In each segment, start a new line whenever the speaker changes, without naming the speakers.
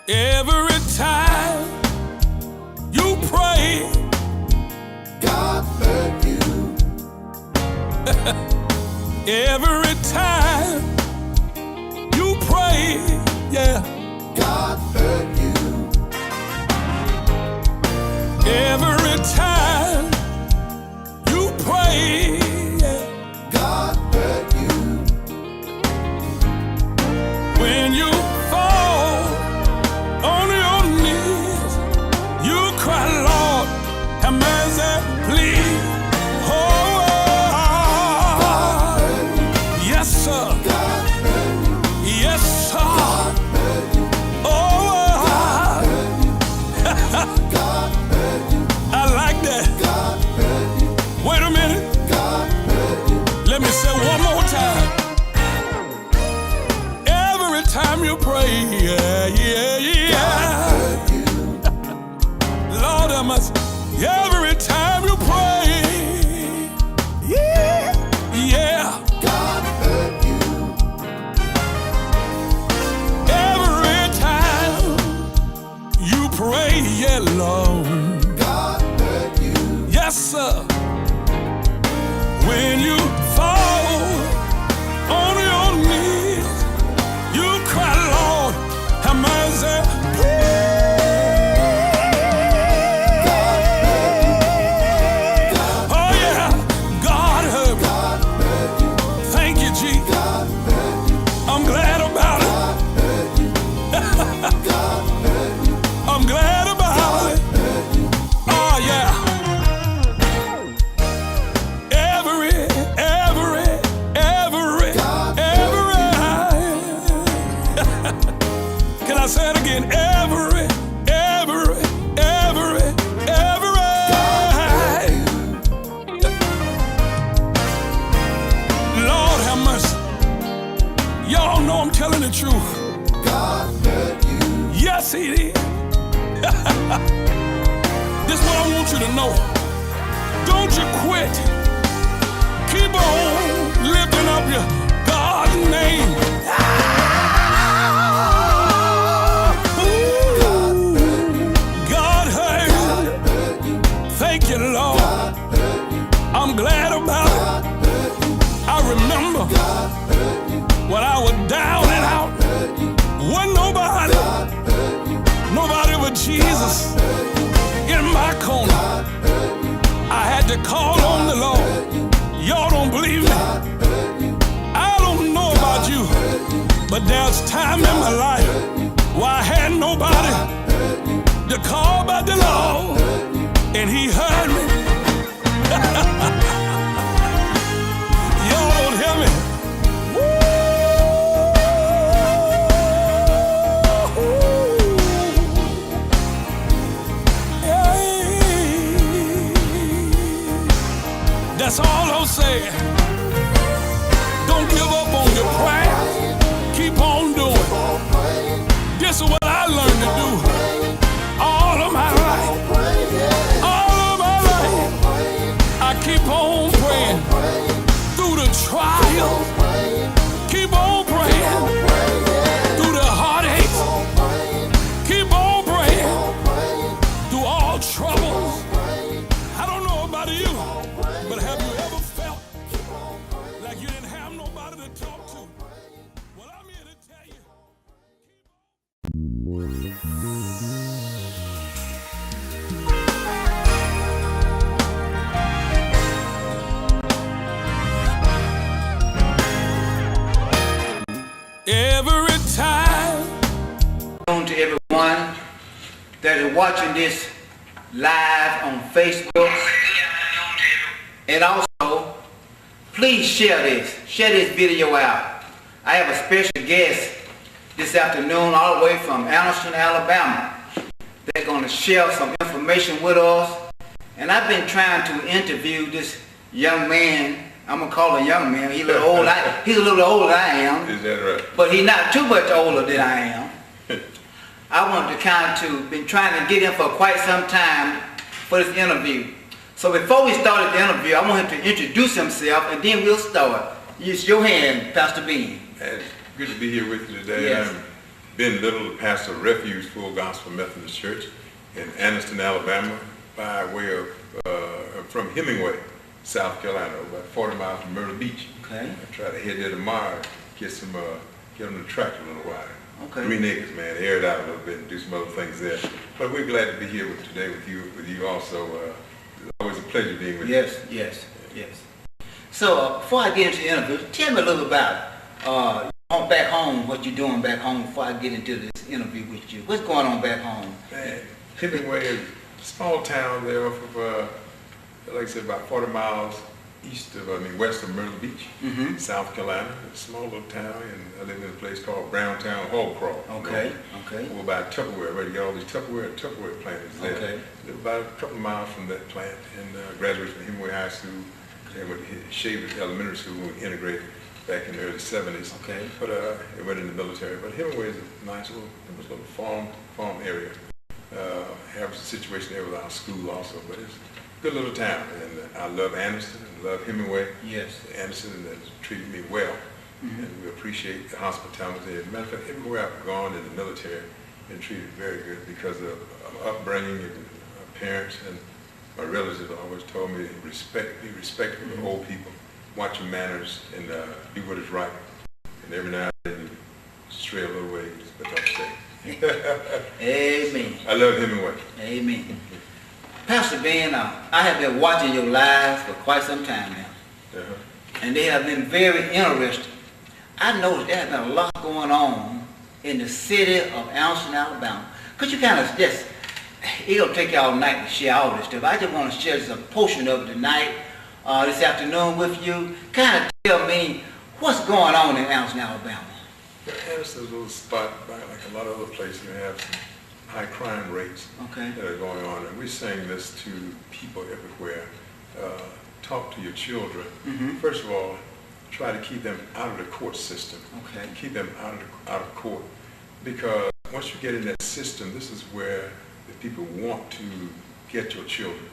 Every time you pray,
God heard you.
every time you pray, yeah,
God heard you.
every time you pray, yeah,
God heard you.
when you fall on your knees, you cry, Lord, have mercy, please.
God heard you.
Yes, sir.
God heard you.
Yes, sir.
God heard you.
Oh,
God heard you. God heard you.
I like that.
God heard you.
Wait a minute.
God heard you.
Let me say one more time. Every time you pray, yeah, yeah, yeah.
Heard you.
Lord, I must. Every time you pray, yeah, yeah.
God heard you.
Every time you pray, yeah, Lord.
God heard you.
Yes, sir. When you fall on your knees, you cry, Lord, have mercy, oh yeah, God heard me.
God heard you.
Thank you, Jesus.
God heard you.
I'm glad about it.
God heard you. God heard you.
I'm glad about it.
Heard you.
Oh yeah. Can I say it again? Every. Lord have mercy. Y'all know I'm telling the truth.
God heard you.
Yes, he did. This is what I want you to know. Don't you quit. Keep on lifting up your God's name. God heard you. Thank you, Lord. I'm glad about it. I remember when I was down and out. Wasn't nobody but Jesus in my corner. I had to call on the Lord. Y'all don't believe me. I don't know about you, but there's time in my life where I had nobody to call but the Lord, and he heard me. Y'all don't hear me. That's all I'm saying. Don't give up on your prayer. Keep on doing. This is what I learned to do all of my life. All of my life. I keep on praying through the trials. Keep on praying through the heartaches. Keep on praying through all troubles. I don't know about you, but have you ever felt like you didn't have nobody to talk to? Well, I'm here to tell you. Every time.
To everyone that is watching this live on Facebook, and also please share this video out. I have a special guest this afternoon all the way from Anniston, Alabama. They're going to share some information with us, and I've been trying to interview this young man. I'm gonna call him a young man. He's a little older than I am.
Is that right?
But he's not too much older than I am. I wanted to been trying to get him for quite some time for this interview. So before we started the interview, I want him to introduce himself, and then we'll start. Use your hand, Pastor Ben.
It's good to be here with you today.
Yes.
I'm Ben Little, the pastor of Refuge Full Gospel Methodist Church in Anniston, Alabama, by way of from Hemingway, South Carolina, about 40 miles from Myrtle Beach.
Okay.
I try to head there tomorrow, get them to track a little while.
Okay.
3 acres, man, air it out a little bit and do some other things there. But we're glad to be here today with you also. It's always a pleasure being with you.
Yes. So before I get into the interview, tell me a little about back home, what you're doing back home before I get into this interview with you. What's going on back home?
Man, Hemingway is a small town there off of, like I said, about 40 miles west of Myrtle Beach, South Carolina. It's a small little town, and I live in a place called Browntown Hallcroft.
Okay.
Over by Tupperware, where you got all these Tupperware plants there.
Okay.
Live about a couple of miles from that plant, and graduated from Hemingway High School, and went to Shaver Elementary School when we integrated back in the early 70s.
Okay.
But it went in the military. But Hemingway is a nice little farm area. Have a situation there with our school also, but it's a good little town, and I love Anniston and love Hemingway.
Yes.
Anniston has treated me well, and we appreciate the hospitality. As a matter of fact, everywhere I've gone in the military, been treated very good because of my upbringing and my parents and my relatives always told me be respectful of old people, watch your manners, and do what is right. And every now and then you stray a little ways, but don't stay.
Amen.
I love Hemingway.
Amen. Pastor Ben, I have been watching your lives for quite some time now, and they have been very interesting. I noticed there has been a lot going on in the city of Anniston, Alabama. Could you kind of just, it'll take you all night to share all this stuff. I just want to share just a portion of it tonight, this afternoon with you. Kind of tell me what's going on in Anniston, Alabama.
Anniston's a little spot, like a lot of other places, you have some high crime rates that are going on. And we're saying this to people everywhere. Talk to your children. First of all, try to keep them out of the court system.
Okay.
Keep them out of court. Because once you get in that system, this is where the people want to get your children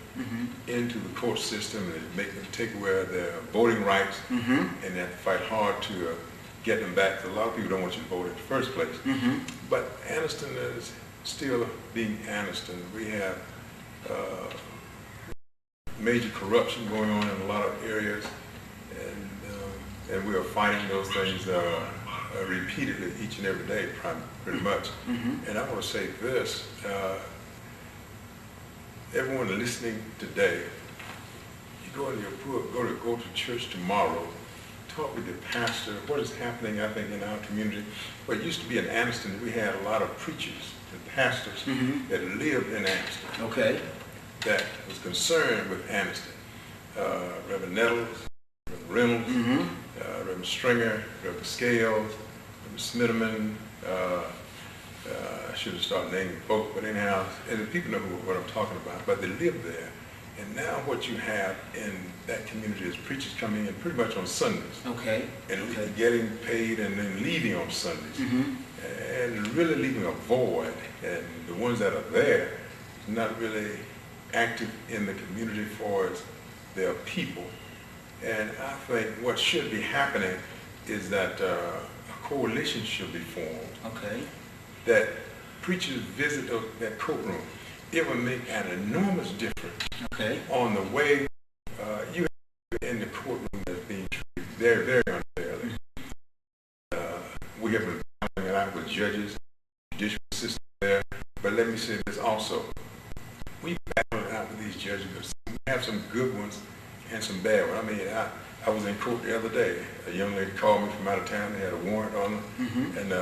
into the court system and make them take away their voting rights, and they have to fight hard to get them back. A lot of people don't want you to vote in the first place. But Anniston is still being Anniston. We have major corruption going on in a lot of areas, and we are fighting those things repeatedly each and every day, pretty much. And I want to say this, everyone listening today, you go to church tomorrow, talk with your pastor, what is happening, I think, in our community. Well, it used to be in Anniston, we had a lot of preachers and pastors that lived in Anniston.
Okay.
That was concerned with Anniston. Reverend Nettles, Reverend Reynolds, Reverend Stringer, Reverend Scales, Reverend Smitterman, I should have started naming folks, but anyhow, and the people know what I'm talking about, but they lived there. And now what you have in that community is preachers coming in pretty much on Sundays.
Okay.
And getting paid and then leaving on Sundays. And really leaving a void. And the ones that are there not really active in the community for their people. And I think what should be happening is that a coalition should be formed.
Okay.
That preachers visit that courtroom. It will make an enormous difference on the way you have in the courtroom that's being treated very, very unfairly. We have been battling it out with judges, judicial system there, but let me say this also. We battle it out with these judges. We have some good ones and some bad ones. I mean, I was in court the other day. A young lady called me from out of town. They had a warrant on her, and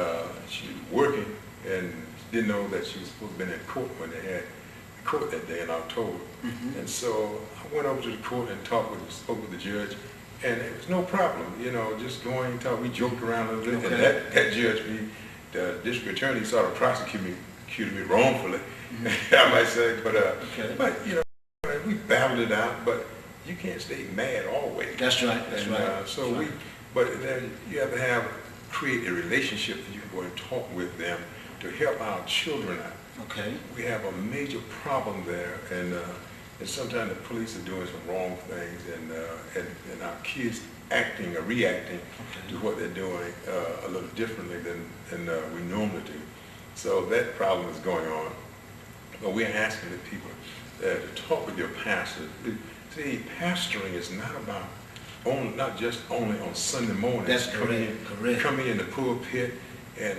she was working and didn't know that she was supposed to be in court when they had court that day in October. And so I went over to the court and spoke with the judge, and it was no problem, just going and talk. We joked around a little bit, and that judge, the district attorney, sort of prosecuted me wrongfully, I might say, but we battled it out, but you can't stay mad always.
That's right, right.
But then you have to create a relationship that you can go and talk with them to help our children out.
Okay.
We have a major problem there, and sometimes the police are doing some wrong things, and our kids acting or reacting to what they're doing a little differently than we normally do. So that problem is going on. But we're asking the people to talk with your pastors. See, pastoring is not about not just only on Sunday morning.
That's correct.
Coming in the pulpit and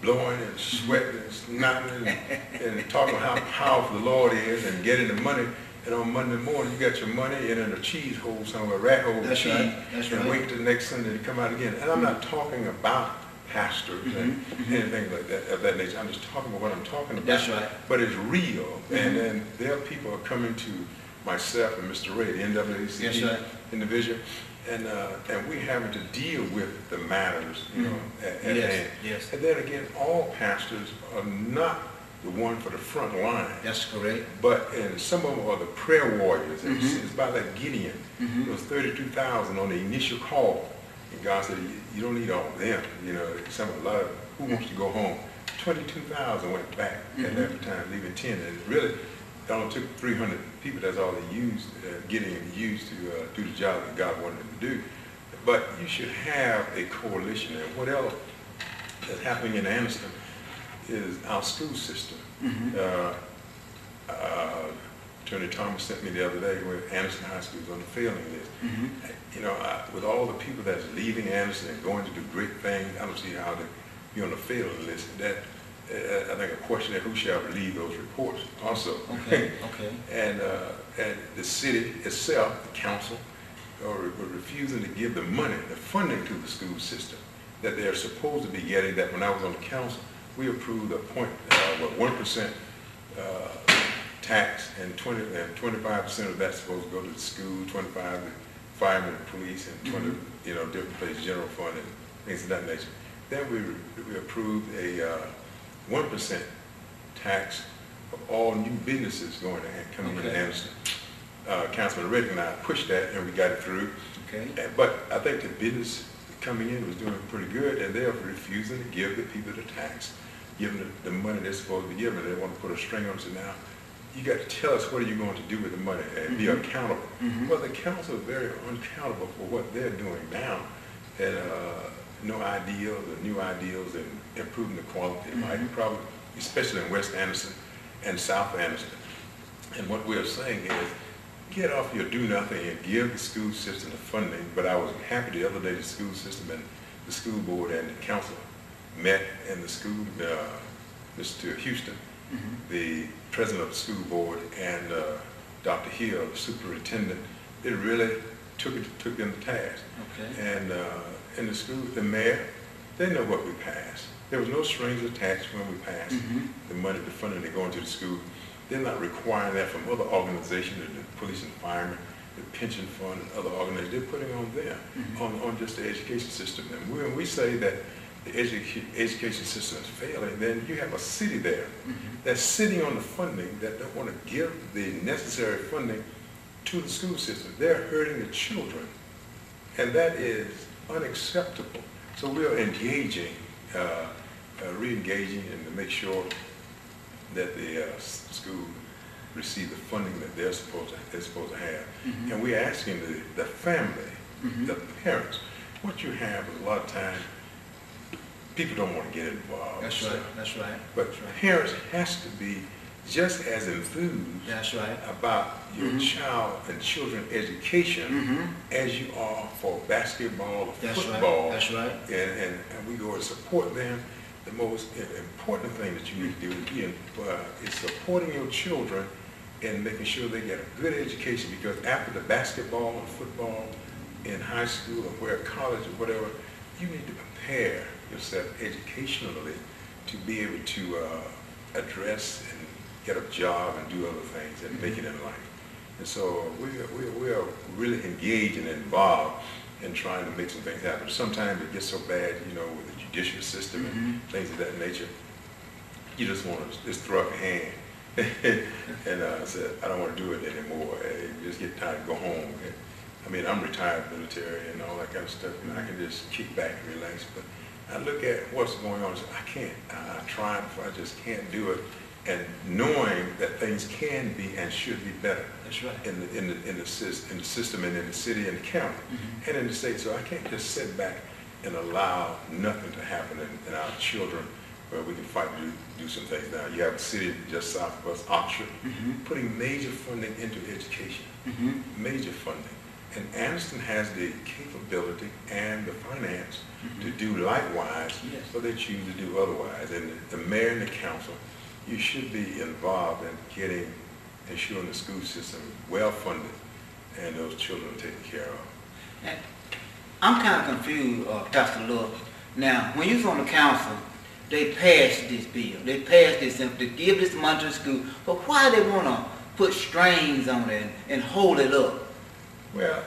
blowing and sweating and snotting and talking about how powerful the Lord is and getting the money. And on Monday morning, you got your money in a cheese hole somewhere, a rat hole of cheese, and wait till the next Sunday to come out again. And I'm not talking about pastors and anything like that of that nature. I'm just talking about what I'm talking about.
That's right.
But it's real. And then there are people who are coming to myself and Mr. Ray, the NAACP individual, and we're having to deal with the matters, at hand.
Yes.
And then again, all pastors are not the one for the front line.
That's correct.
But and some of them are the prayer warriors. It's about like Gideon. It was 32,000 on the initial call. And God said, you don't need all of them. A lot of, who wants to go home? 22,000 went back at that time, leaving 10. And it really only took 300 people. That's all they used, Gideon used to do the job that God wanted them to do. But you should have a coalition. And what else is happening in Anniston is our school system. Attorney Thomas sent me the other day where Anniston High School is on the failing list. With all the people that's leaving Anniston and going to do great things, I don't see how they be on the failing list. That I think a question is who shall lead those reports also.
Okay.
And the city itself, the council, are refusing to give the money, the funding to the school system that they're supposed to be getting. That when I was on the council, we approved a 1% tax, and 25% of that's supposed to go to the school, 25% to firemen and police, and 20, different places, general fund and things of that nature. Then we approved a 1% tax of all new businesses coming into Anniston. Councilman Reddick and I pushed that, and we got it through. But I think the business coming in was doing pretty good, and they're refusing to give the people the tax, giving the money they're supposed to be given. They want to put a string on it. So now, you got to tell us what are you going to do with the money and be accountable. Well, the council is very unaccountable for what they're doing now, and no ideals or new ideals and improving the quality of life, probably, especially in West Anniston and South Anniston. And what we're saying is, get off your do-nothing and give the school system the funding. But I was happy the other day the school system and the school board and the council met in the school, Mr. Houston, the president of the school board, and Dr. Hill, the superintendent. They really took them to task. And in the school, the mayor, they know what we passed. There was no strings attached when we passed the money, the funding that go into the school. They're not requiring that from other organizations, the police and firemen, the pension fund and other organizations. They're putting on them, on just the education system. And when we say that the education system is failing, then you have a city there that's sitting on the funding that don't want to give the necessary funding to the school system. They're hurting the children, and that is unacceptable. So we are engaging, re-engaging, and to make sure that the school receive the funding that they're supposed to have. And we're asking the family, the parents. What you have is a lot of times people don't want to get involved.
That's right.
But parents has to be just as enthused about your child and children education as you are for basketball or football. And we go and support them. The most important thing that you need to do is supporting your children and making sure they get a good education, because after the basketball and football in high school or college or whatever, you need to prepare yourself educationally to be able to address and get a job and do other things and make it in life. And so we are really engaged and involved in trying to make some things happen. Sometimes it gets so bad, with the judicial system and things of that nature, you just want to just throw up your hand and say, I don't want to do it anymore. You just get tired and go home. I mean, I'm retired military and all that kind of stuff, and I can just kick back and relax. But I look at what's going on, and say, I can't, I tried before, I just can't do it. And knowing that things can be and should be better.
That's right.
In the system and in the city and the county and in the state. So I can't just sit back and allow nothing to happen in our children where we can fight to do some things. Now you have a city just south of us, Oxford, putting major funding into education, major funding. And Anderson has the capability and the finance to do likewise, but they choose to do otherwise. And the mayor and the council, you should be involved in ensuring the school system well funded and those children taken care of.
And I'm kind of confused, Pastor Love. Now, when you was on the council, they passed this bill. They passed this to give this money to the school. But why they want to put strings on it and hold it up?
Well,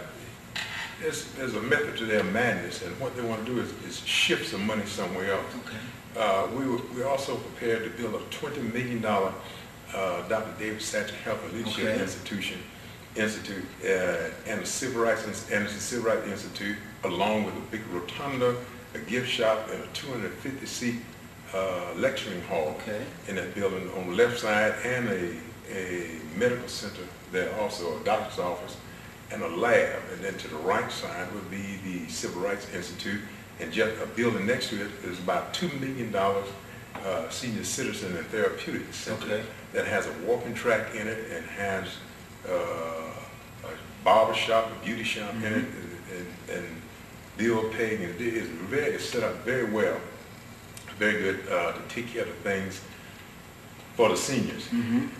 there's a method to their madness, and what they want to do is shift some money somewhere else.
Okay.
We also prepared to build a $20 million Dr. David Satcher Health and Leadership Institute and the Civil Rights Institute, along with a big rotunda, a gift shop, and a 250-seat lecturing hall in that building on the left side, and a medical center there, also a doctor's office, and a lab. And then to the right side would be the Civil Rights Institute, and just a building next to it is about $2 million senior citizen and therapeutic center that has a walking track in it and has a barber shop, a beauty shop in it, and bill paying, and it's set up very well, very good to take care of things for the seniors.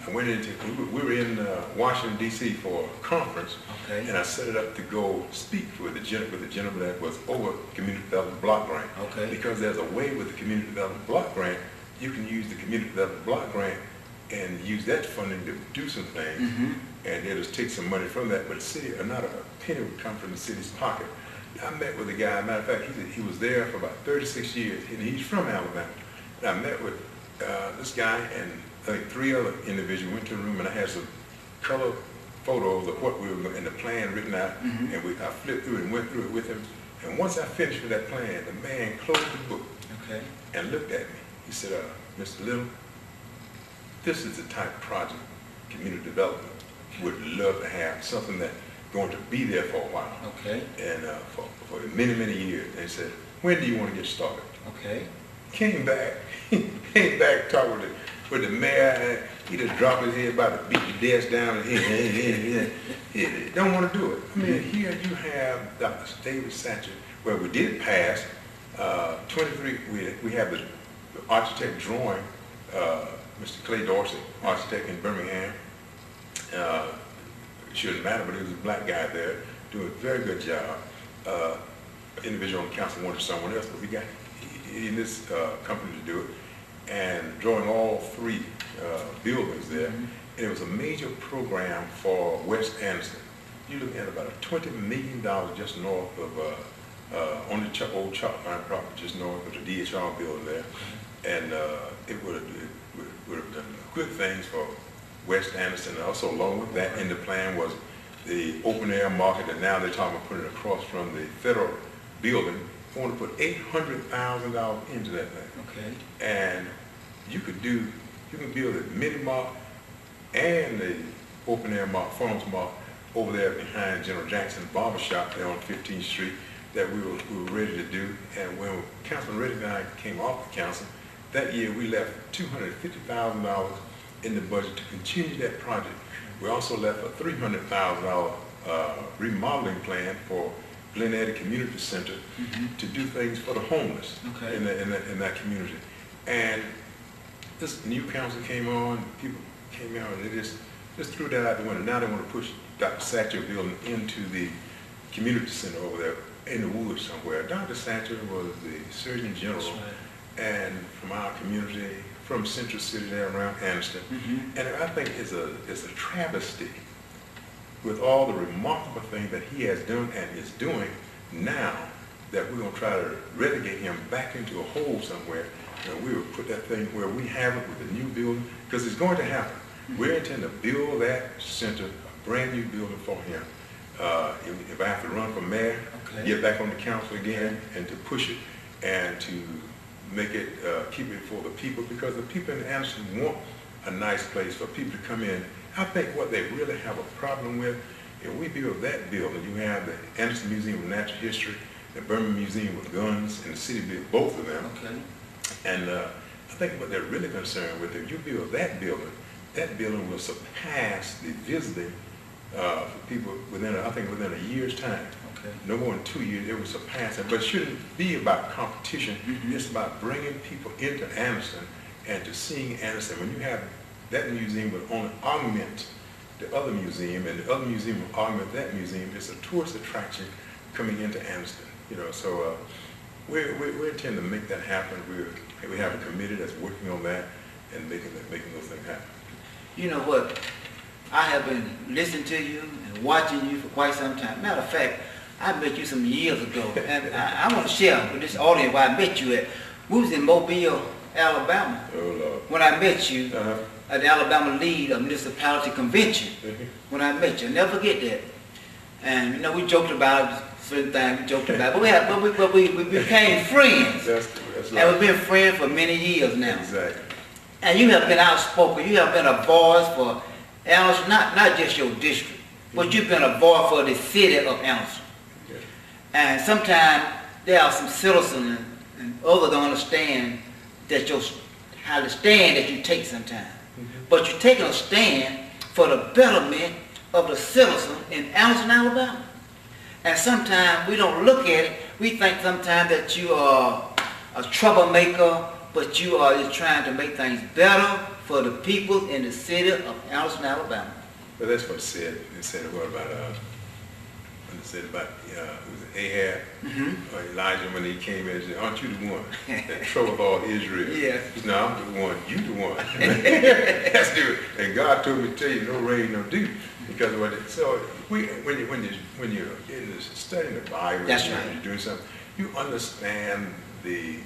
I went into, we were in Washington, D.C. for a conference, and I set it up to go speak with the gentleman that was over Community Development Block Grant. Because there's a way with the Community Development Block Grant, you can use the Community Development Block Grant and use that funding to do some things, and it'll take some money from that, but the city, not a penny would come from the city's pocket. I met with a guy, matter of fact, he was there for about 36 years, and he's from Alabama. And I met with this guy and I think 3 other individuals, went to the room, and I had some color photos of what we were going, and the plan written out, and I flipped through it and went through it with him. And once I finished with that plan, the man closed the book and looked at me. He said, Mr. Little, this is the type of project community development would love to have, something that's going to be there for a while, and for many, many years. And he said, when do you want to get started? Came back talking with the mayor. He just dropped his head, about to beat the desk down, and he don't want to do it. I mean, here you have Dr. David Satcher, where we did pass 23. We have the architect drawing, Mr. Clay Dorsey, architect in Birmingham. It shouldn't matter, but he was a black guy there, doing a very good job. Individual on the council wanted someone else, but we got in this company to do it, and drawing all 3 buildings there. And it was a major program for West Anderson. You're looking at about a $20 million just north of, on the old Chalk Mine property, just north of the DHR building there. And it would have done good things for West Anderson. And also along with that in the plan was the open air market, and now they're talking about putting it across from the federal building. They want to put $800,000 into that thing. And you can build a mini mart and the open air mart, farmers mart over there behind General Jackson's barber shop there on 15th Street that we were ready to do. And when Councilman Reddick and I came off the council, that year we left $250,000 in the budget to continue that project. We also left a $300,000 remodeling plan for Glen Eddy Community Center to do things for the homeless in that community. And this new council came on, people came out, and they just threw that out the window. Now they want to push Dr. Satcher building into the community center over there in the woods somewhere. Dr. Satcher was the Surgeon General, and from our community, from Central City there around Anderson. And I think it's a travesty with all the remarkable things that he has done and is doing now, that we're going to try to relegate him back into a hole somewhere, and we will put that thing where we have it with the new building, because it's going to happen. We're intending to build that center, a brand new building for him. If I have to run for mayor, get back on the council again, and to push it, and to make it, keep it for the people, because the people in Anderson want a nice place for people to come in. I think what they really have a problem with, if we build that building, you have the Anderson Museum of Natural History, the Birmingham Museum of Guns, and the city built both of them.
Okay.
And I think what they're really concerned with, if you build that building will surpass the visiting for people within, I think, within a year's time.
Okay.
No more than 2 years, it will surpass it. But it shouldn't be about competition. It's about bringing people into Anderson and to seeing Anderson. When you have that museum will only augment the other museum, and the other museum will augment that museum. It's a tourist attraction coming into Anderson. You know, so we intend to make that happen. We have a committee that's working on that and making those things happen.
You know what? I have been listening to you and watching you for quite some time. Matter of fact, I met you some years ago, and I want to share with this audience where I met you at. We was in Mobile, Alabama.
Oh, Lord.
When I met you at the Alabama League of Municipality Convention. When I met you, I'll never forget that. And you know, we joked about certain things, we joked about, but we became friends.
That's
And
right.
we've been friends for many years now.
Exactly.
And you have been outspoken. You have been a voice for Anderson, not just your district, but you've been a voice for the city of Anderson.
Okay.
And sometimes there are some citizens and others don't understand that how the stand that you take sometimes. But you're taking a stand for the betterment of the citizens in Anderson, Alabama. And sometimes we don't look at it. We think sometimes that you are a troublemaker, but you are just trying to make things better for the people in the city of Anderson, Alabama.
But that's what it said. It said what about when it said about was it Ahab or Elijah when he came in and said, "Aren't you the one that troubled all Israel?"
Yeah.
He said, "No, I'm the one. You the one." That's do it. And God told me to tell you, no rain, no dew, because of what it. So when you're studying the Bible,
That's
and
right.
you're doing something, you understand the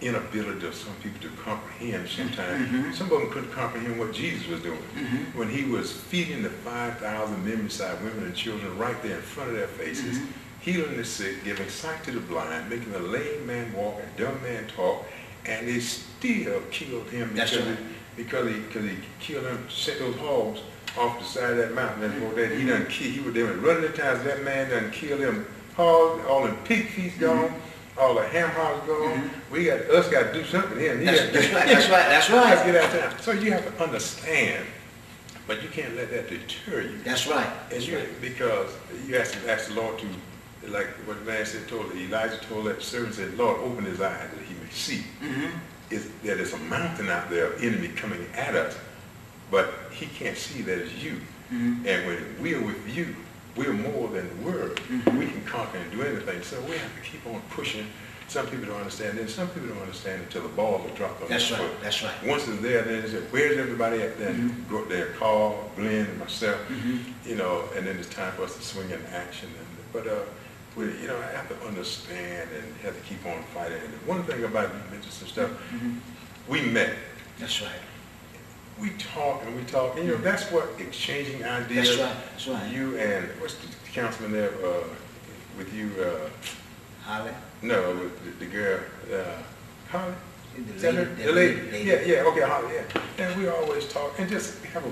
inability of some people to comprehend sometimes. Some of them couldn't comprehend what Jesus was doing. When he was feeding the 5,000 men beside women and children right there in front of their faces, healing the sick, giving sight to the blind, making a lame man walk, a dumb man talk, and they still killed him because he killed him, sent those hogs off the side of that mountain. And that he was there running the times that man done killed them hogs, all them pig feet gone. All the ham hogs gone. We got to do something here.
That's right.
Let's get out of town. So you have to understand, but you can't let that deter you.
That's right.
Because you ask the Lord to, like what the man said, Elijah told that servant, said, "Lord, open his eyes that he may see." That there's a mountain out there of enemy coming at us, but he can't see that it's you. And when we're with you, we're more than the world. We can conquer and do anything. So we have to keep on pushing. Some people don't understand it. Some people don't understand it until the ball is dropped on their foot.
That's right.
Once it's there, then they say, "Where's everybody at?" Then go up there, call, Glenn, and myself, you know, and then it's time for us to swing in action. But we, you know, I have to understand and have to keep on fighting. And one thing about you mentioned some stuff, we met.
That's right.
We talk and we talk, and you know, that's what exchanging ideas.
That's right.
You and what's the councilman there with you?
Holly?
No, with the girl, Holly.
The lady.
Yeah. Okay, Holly. Yeah. And we always talk and just have a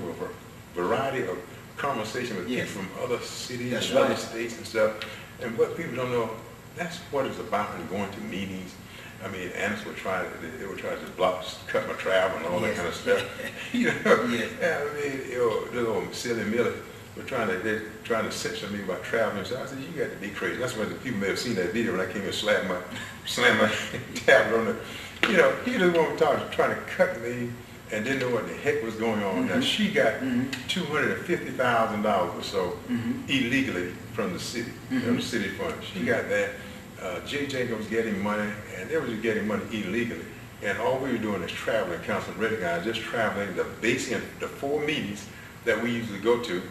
variety of conversation with people from other cities and other states and stuff. And what people don't know, that's what it's about in going to meetings. I mean, Anderson would try to just cut my travel and all that kind of stuff. You know, I mean, this old silly Miller were trying to censor me about traveling. So I said, "You got to be crazy." That's when the people may have seen that video when I came and slammed my tablet on the, you know, he was one trying to cut me and didn't know what the heck was going on. Now she got $250,000 or so illegally from the city, from the city fund. She got that. Jay Jenkins was getting money, and they were just getting money illegally. And all we were doing is traveling, Councilman Reddick and I, just traveling the 4 meetings that we usually go to.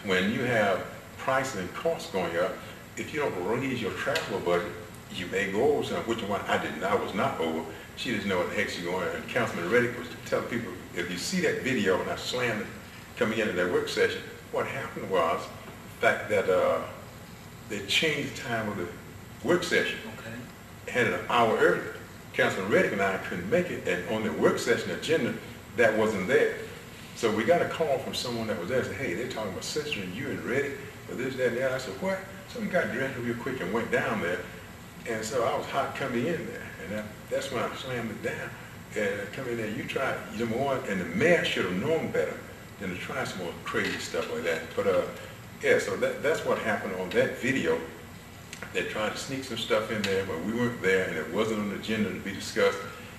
When you have prices and costs going up, if you don't raise your travel budget, you may go over something, which one I didn't. I was not over. She doesn't know what the heck she's going on. And Councilman Reddick was telling people, if you see that video, and I slammed it coming into that work session, what happened was the fact that they changed the time of the work session.
Okay.
had it an hour earlier. Councilman Reddick and I couldn't make it, and on the work session agenda, that wasn't there. So we got a call from someone that was there and said, hey, they're talking about censoring you and Reddick for this, that, and the other. I said, what? So we got dressed real quick and went down there. And so I was hot coming in there. And that's when I slammed it down. And I come in there, you try, number one, and the mayor should have known better than to try some more crazy stuff like that. But yeah, so that's what happened on that video. They tried to sneak some stuff in there, but we weren't there, and it wasn't on the agenda to be discussed,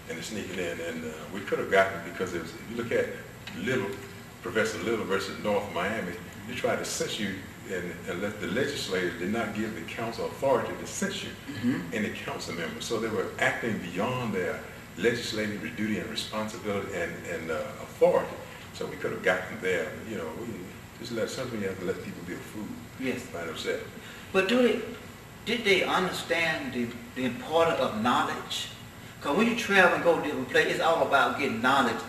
and to sneak it in. And we could have gotten it because if you look at Professor Little versus North Miami, they tried to censor you, and let the legislators did not give the council authority to censure any council members. So they were acting beyond their legislative duty and responsibility and authority. So we could have gotten there. You know, we just something you have to let people be a fool by themselves.
But did they understand the importance of knowledge? Because when you travel and go to different places, it's all about getting knowledge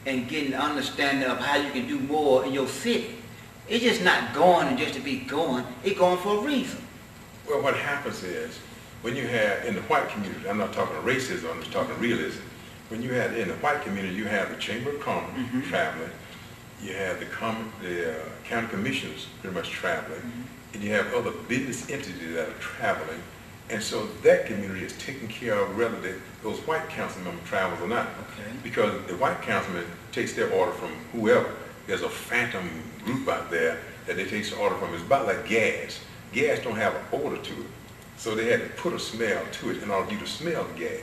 and getting understanding of how you can do more in your city. It's just not going and just to be going. It's going for a reason.
Well, what happens is, when you have, in the white community, I'm not talking racism, I'm just talking realism. When you have, in the white community, you have the Chamber of Commerce traveling, you have the county commissioners pretty much traveling, and you have other business entities that are traveling. And so that community is taken care of whether those white council members travel or not. Because the white councilman takes their order from whoever. There's a phantom group out there that they take the order from. It's about like gas. Gas don't have an odor to it. So they had to put a smell to it in order for you to smell the gas.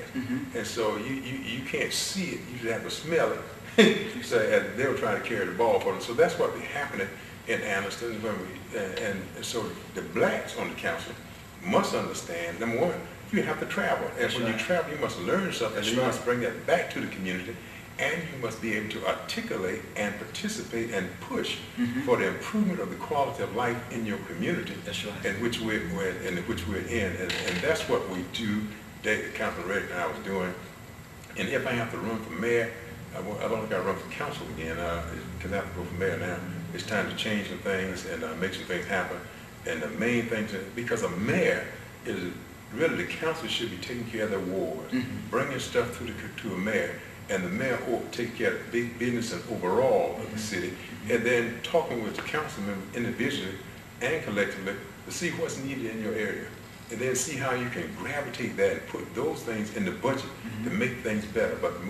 And so you can't see it, you just have to smell it. So they were trying to carry the ball for them. So that's what be happening in Anniston. And so the blacks on the council must understand, number one, you have to travel. And when you travel, you must learn something. And you must bring that back to the community. And you must be able to articulate and participate and push for the improvement of the quality of life in your community, in which we're in. And that's what we do. Councilman Reddick and I was doing. And if I have to run for mayor, I don't think I'll run for council again, because I have to go for mayor now. It's time to change some things and make some things happen. And the main thing, because a mayor is really, the council should be taking care of their wards, bringing stuff to a mayor. And the mayor ought to take care of big business and overall of the city, and then talking with the council members individually and collectively to see what's needed in your area, and then see how you can gravitate that and put those things in the budget to make things better. But the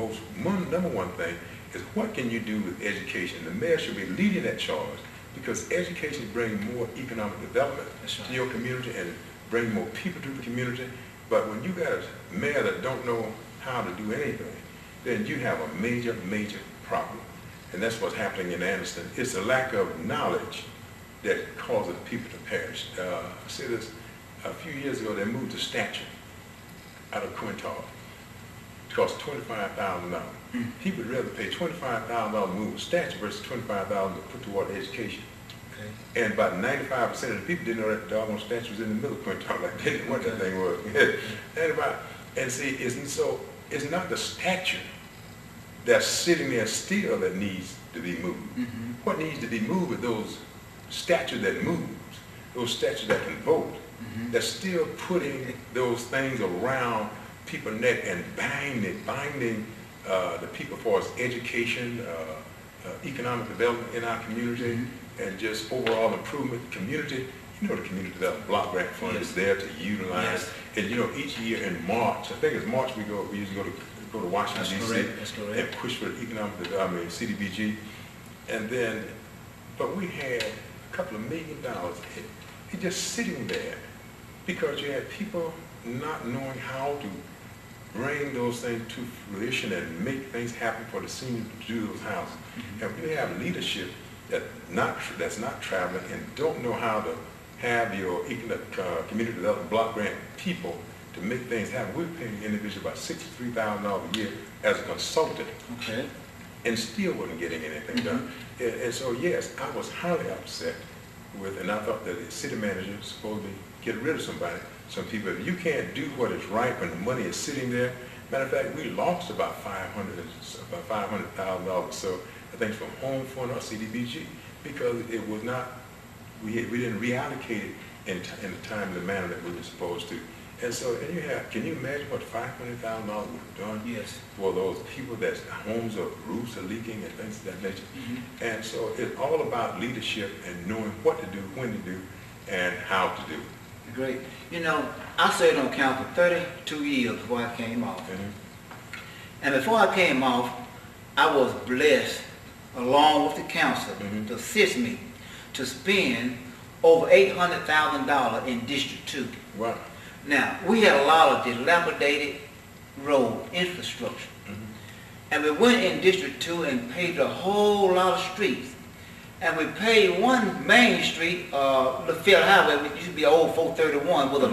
number one thing is, what can you do with education? The mayor should be leading that charge, because education brings more economic development to your community and bring more people to the community. But when you got a mayor that don't know how to do anything, then you have a major, major problem. And that's what's happening in Anniston. It's a lack of knowledge that causes people to perish. I see this, a few years ago, they moved a statue out of Quintal. It cost $25,000. People would rather pay $25,000 to move a statue versus $25,000 to put toward education. And about 95% of the people didn't know that the doggone statue was in the middle of Quintal, like they didn't know what that thing was. And see, it's not the statue that's sitting there still that needs to be moved. What needs to be moved are those statues that move, those statues that can vote, that's still putting those things around people's neck and binding the people for its education, economic development in our community, and just overall improvement of the community. You know, the Community Development Block Grant Fund is there to utilize. And you know, each year in March, I think it's March, we usually go to Washington, D.C. and push for economic development, CDBG. And then, but we had a couple of $1 million just sitting there because you had people not knowing how to bring those things to fruition and make things happen for the seniors to do those houses. And we have leadership that's not traveling and don't know how to have your community development block grant people to make things happen. We're paying the individual about $63,000 a year as a consultant, and still wasn't getting anything done. And so yes, I was highly upset with, and I thought that the city manager is supposed to get rid of some people. If you can't do what is right when the money is sitting there, matter of fact, we lost about $500,000. So I think from Home Fund or CDBG, because it was not. We didn't reallocate it in the timely manner that we were supposed to. And so, and you have, can you imagine what $500,000 would have done
Yes.
for those people that's homes or roofs are leaking and things of that nature? And so it's all about leadership and knowing what to do, when to do, and how to do.
Great. You know, I served on council for 32 years before I came off. And before I came off, I was blessed, along with the council, to assist me to spend over $800,000 in District 2.
Wow.
Now, we had a lot of dilapidated road infrastructure. And we went in District 2 and paved a whole lot of streets. And we paved one main street, LaFayette Highway, which used to be old 431, was a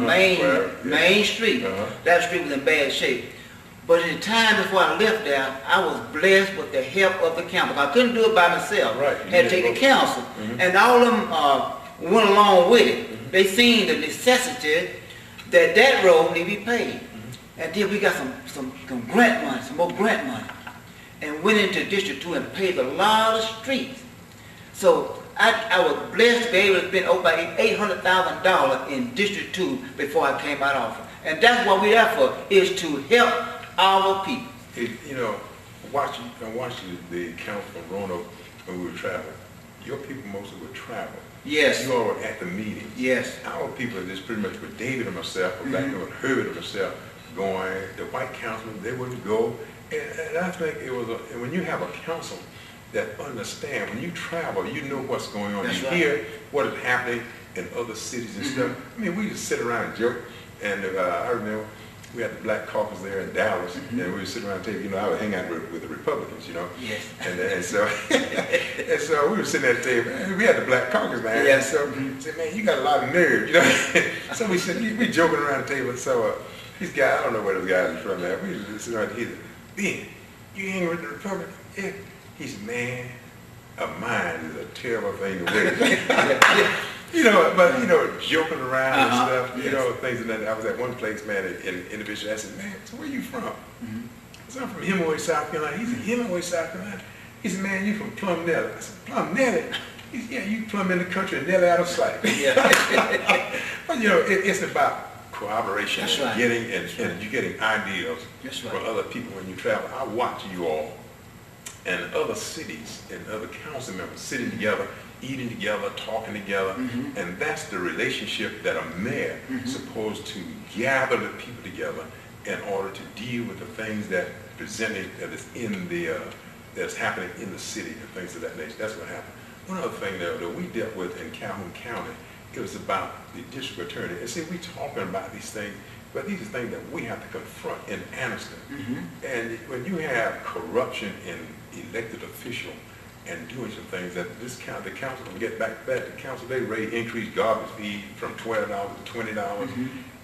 main street. That street was in bad shape. But in the time before I left there, I was blessed with the help of the council. I couldn't do it by myself.
Right.
Had to take the council. And all of them went along with it. They seen the necessity that road need to be paved. And then we got some grant money, some more grant money. And went into District 2 and paved a lot of streets. So I was blessed to be able to spend over $800,000 in District 2 before I came out of office. And that's what we're there for, is to help our people.
You know, watching the council from Roanoke when we were traveling, your people mostly would travel.
Yes.
You all were at the meetings.
Yes.
Our people are just pretty much with David and myself, or back there with Herbert and myself, going. The white councilmen, they wouldn't go. And I think it was, and when you have a council that understand, when you travel, you know what's going on.
That's
you
right.
hear what is happening in other cities and stuff. I mean, we just sit around and joke. And I remember we had the Black Caucus there in Dallas, and we would sit around and table. You know, I would hang out with the Republicans, you know.
Yes.
And so and so we were sitting at the table, and we had the Black Caucus, man.
Yes.
And so I said, man, you got a lot of nerve, you know. So we said, we joking around the table. So these guys, I don't know where those guys are from, man. We just sitting around here. Ben, you hang with the Republicans? Yeah. He said, man, a mind is a terrible thing to waste. You know, but, you know, joking around and stuff, you know, things and that. I was at one place, man, in individual. I said, man, so where you from? I said, I'm from Hemingway, South Carolina. He said, Hemingway, South Carolina? He said, man, you from Plum Nelly. I said, Plum Nelly? He said, yeah, you plumb in the country and Nelly out of sight. But, you know, it's about cooperation.
That's
and
right.
Getting, and you getting ideas
That's right.
for other people when you travel. I watch you all and other cities and other council members sitting together, eating together, talking together, and that's the relationship that a mayor is supposed to gather the people together in order to deal with the things that presented that is in the that's happening in the city and things of that nature. That's what happened. One other thing that we dealt with in Calhoun County, it was about the district attorney. And see, we talking about these things, but these are things that we have to confront in Anniston. And when you have corruption in elected official and doing some things that the council will get back to that. The council, they increased garbage fee from $12 to $20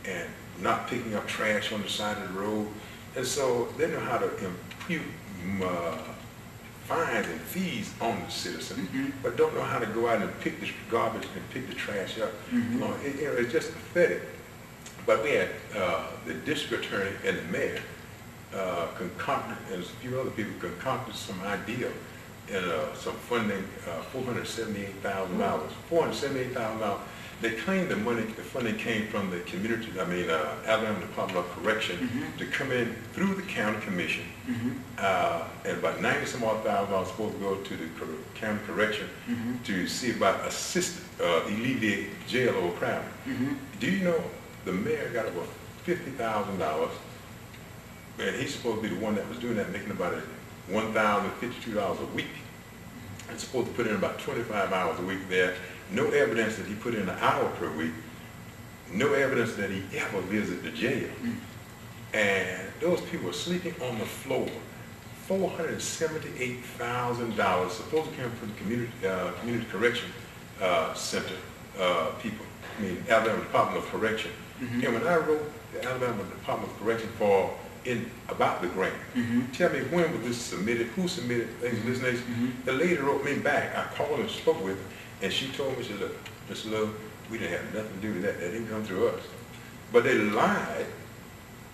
and not picking up trash on the side of the road. And so they know how to impute fines and fees on the citizen, but don't know how to go out and pick the garbage and pick the trash up. You know, it's just pathetic. But we had the district attorney and the mayor concocted, and a few other people concocted some idea and some funding, $478,000. $478,000. They claimed the funding came from the community, Alabama Department of Correction, to come in through the county commission, and about 90 some odd thousand supposed to go to the county correction to see about alleviate jail overcrowding. Do you know the mayor got over $50,000, and he's supposed to be the one that was doing that, making about $1,052 a week. And supposed to put in about 25 hours a week there. No evidence that he put in an hour per week. No evidence that he ever visited the jail. And those people were sleeping on the floor. $478,000 supposed to come from the community correction center people. Alabama Department of Correction. And when I wrote the Alabama Department of Correction about the grant, tell me when was this submitted, who submitted things of this nature. The lady wrote me back. I called and spoke with her, and she told me, she said, Mr. Love, we didn't have nothing to do with that. That didn't come through us. But they lied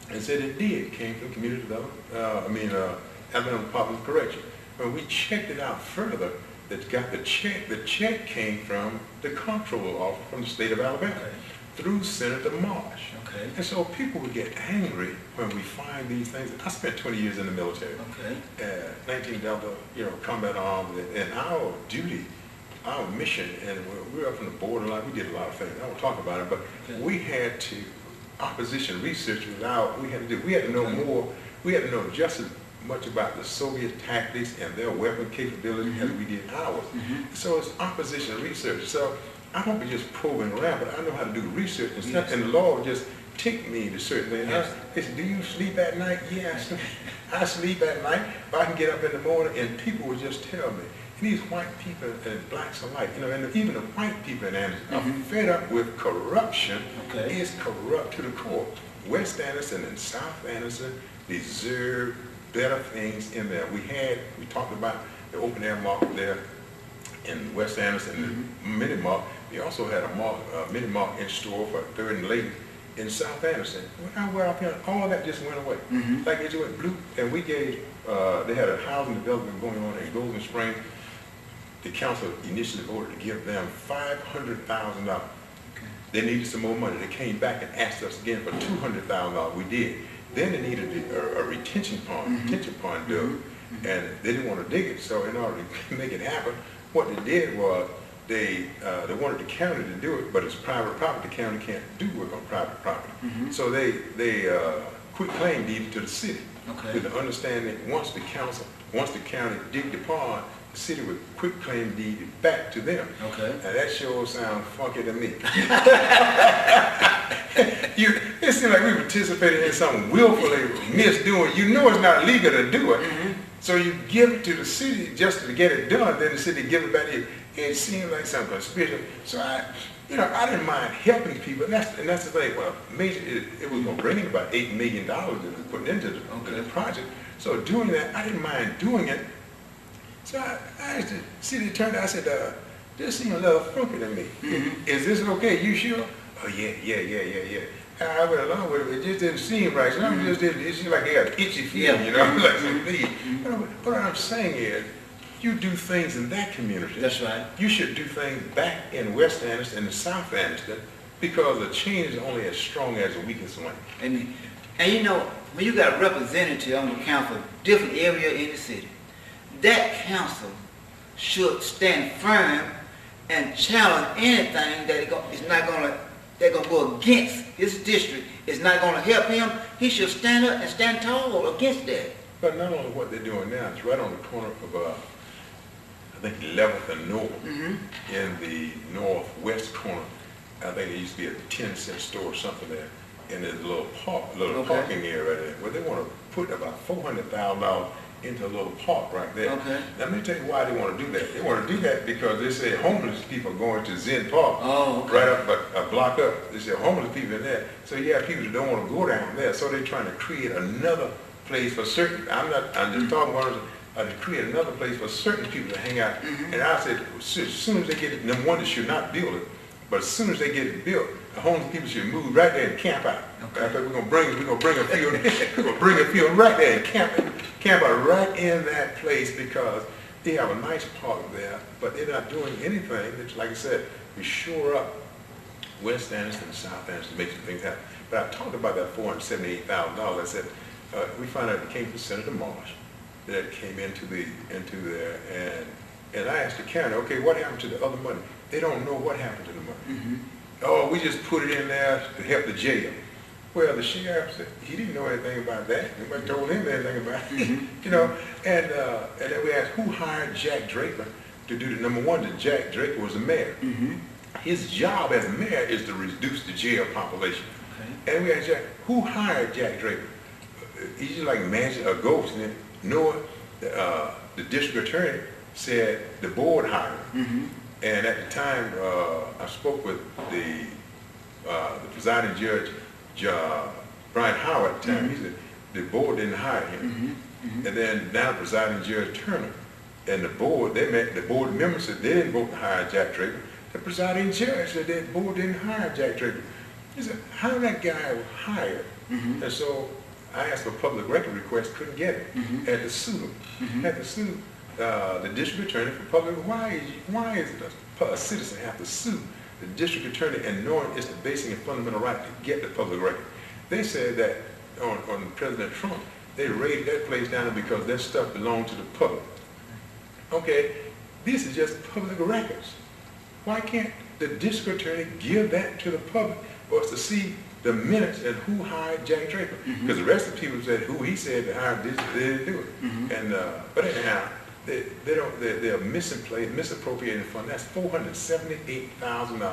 and said it did. It came from community development, Alabama Department of Correction. When we checked it out further, that got the check came from the comptroller office from the state of Alabama. through Senator Marsh.
Okay.
And so people would get angry when we find these things. I spent 20 years in the military.
Okay.
19 Delta, combat arms, and our duty, our mission, and we were up on the borderline. We did a lot of things. I won't talk about it, but
Okay.
we had to, opposition research was out. We had to know more. We had to know just as much about the Soviet tactics and their weapon capability as we did ours. So it's opposition research. So I don't be just probing around, but I know how to do research and stuff.
Yes.
And the Lord just ticked me to certain things.
Yes.
He said, do you sleep at night? Yes. I sleep at night, but I can get up in the morning, and people would just tell me. And these white people and blacks alike, and even the white people in Anderson are fed up with corruption.
Okay.
It's corrupt to the core. West Anderson and South Anderson deserve better things in there. We talked about the open air market there in West Anderson, the mini market. We also had a mini market in store for 3rd and Lake in South Anderson. When I went up here, all that just went away. Like it just went blue. And we gave, they had a housing development going on in Golden Springs. The council initially voted to give them $500,000.
Okay.
They needed some more money. They came back and asked us again for $200,000. We did. Then they needed a retention pond dug, and they didn't want to dig it. So in order to make it happen, what they did was they wanted the county to do it, but it's private property. The county can't do work on private property. So they quit claim deed to the city.
Okay.
With the understanding once the county dig the pond, the city would quit claim deed it back to them.
Okay.
Now that sure sounds funky to me. It seemed like we participated in something willfully misdoing. You know it's not legal to do it. So you give it to the city just to get it done, then the city give it back to you. It seemed like some conspiracy. So I didn't mind helping people, and that's the thing. Well, it was going to bring in about $8 million that we put into the project. So doing that, I didn't mind doing it. So I asked the city attorney, I said, this seems a little funky to me. Is this okay? You sure? Oh, yeah. And I went along with it. It just didn't seem right. So it seemed like they got an itchy feeling, like some need. But what I'm saying is, you do things in that community.
That's right.
You should do things back in West Anderson and South Anderson, because the chain is only as strong as the weakest link.
And when you got a representative on the council, different area in the city, that council should stand firm and challenge anything that they're going to go against his district. It's not going to help him. He should stand up and stand tall against that.
But not only what they're doing now, it's right on the corner of, I think 11th and North, in the northwest corner. I think there used to be a 10-cent store or something there. And there's a little parking area right there, where they want to put about $400,000 into a little park right there.
Okay.
Now, let me tell you why they want to do that. They want to do that because they say homeless people going to Zen Park.
Oh, okay.
Right up, but a block up. They say homeless people in there. So you have people that don't want to go down there. So they're trying to create another place for certain. I'm just talking about to create another place for certain people to hang out. And I said, as soon as they get it, number one, they should not build it. But as soon as they get it built, the homeless people should move right there and camp out. Okay. We're gonna bring a field. We're gonna bring a field right there and camp out right in that place, because they have a nice park there, but they're not doing anything. That, like I said, we shore up West Anderson and South Anderson to make some things happen. But I talked about that $478,000. I said we found out it came from Senator Marsh, that came into there, and I asked the county, okay, what happened to the other money? They don't know what happened to the money. Oh, we just put it in there to help the jail. Well, the sheriff said he didn't know anything about that. Nobody told him anything about it. And then we asked, who hired Jack Draper to do the number one? That Jack Draper was the mayor. His job as mayor is to reduce the jail population. Okay. And we asked Jack, who hired Jack Draper? He's just like magic, a ghost. And Noah, the district attorney, said the board hired him. And at the time, I spoke with the presiding judge, Brian Howard, at the time. He said the board didn't hire him. And then now the presiding judge Turner and the board, the board members said they didn't vote to hire Jack Draper. The presiding judge said the board didn't hire Jack Draper. He said, how that guy was hired? And so I asked for a public record request, couldn't get it. Had to sue him. Had to sue the district attorney for public. Why is it a citizen have to sue the district attorney and knowing it's the basic and fundamental right to get the public record. They said that on President Trump, they raided that place down because that stuff belonged to the public. Okay, this is just public records. Why can't the district attorney give that to the public for us to see the minutes and who hired Jack Draper? Because the rest of the people said who he said to hire this, they didn't do it. And but anyhow, they're misappropriating funds. That's $478,000. And